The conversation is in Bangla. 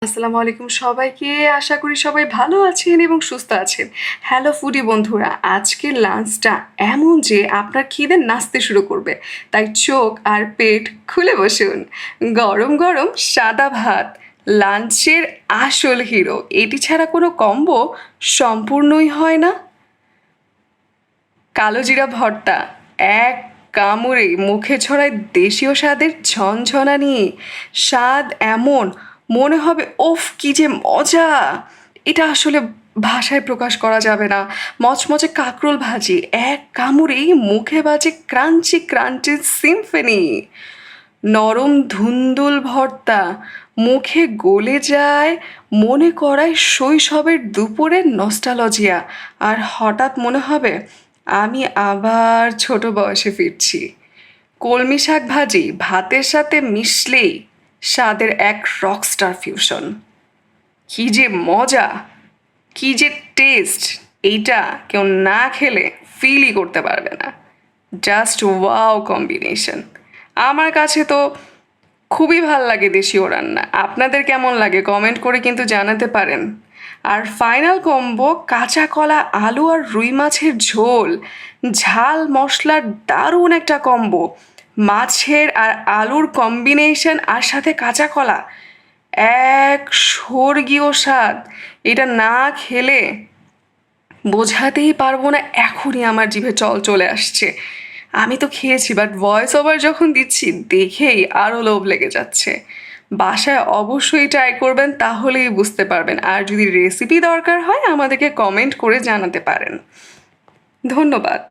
আসসালামু আলাইকুম সবাইকে। আশা করি সবাই ভালো আছেন এবং সুস্থ আছেন। হ্যালো ফুডি বন্ধুরা, আজকের লাঞ্চটা এমন যে আপনার খিদে নাচতে শুরু করবে, তাই চোখ আর পেট খুলে বসুন। গরম গরম সাদা ভাত, লাঞ্চের আসল হিরো। এটি ছাড়া কোনো কম্বো সম্পূর্ণই হয় না। কালো জিরা ভর্তা, এক কামড়ে মুখে ছড়ায় দেশীয় স্বাদের ঝনঝনানি। স্বাদ এমন, মনে হবে ওফ কি যে মজা! এটা আসলে ভাষায় প্রকাশ করা যাবে না। মচমচে কাঁকরোল ভাজি, এক কামড়েই মুখে বাজে ক্রাঞ্চি ক্রাঞ্চি সিম্ফনি। নরম ধুন্দুল ভর্তা, মুখে গলে যায়, মনে করায় শৈশবের দুপুরের নস্টালজিয়া। আর হঠাৎ মনে হবে আমি আবার ছোট বয়সে ফিরছি। কলমি শাক ভাজি ভাতের সাথে মিশলেই স্বাদের এক রকস্টার ফিউশন। কি যে মজা, কি যে টেস্ট! এইটা কেউ না খেলে ফিলই করতে পারবে না। Just wow combination. আমার কাছে তো খুবই ভাল লাগে দেশীয় রান্না। আপনাদের কেমন লাগে কমেন্ট করে কিন্তু জানাতে পারেন। আর ফাইনাল কম্বো, কাঁচা কলা, আলু আর রুই মাছের ঝোল, ঝাল মশলার দারুণ একটা কম্বো। মাছের আর আলুর কম্বিনেশন আর সাথে কাঁচা কলা, এক স্বর্গীয় স্বাদ। এটা না খেলে বোঝাতেই পারবো না, এখনই আমার জিভে জল চলে আসছে। আমি তো খেয়েছি, বাট ভয়েস ওভার যখন দিচ্ছি দেখেই আরও লোভ লেগে যাচ্ছে। বাসায় অবশ্যই ট্রাই করবেন, তাহলেই বুঝতে পারবেন। আর যদি রেসিপি দরকার হয় আমাদেরকে কমেন্ট করে জানাতে পারেন। ধন্যবাদ।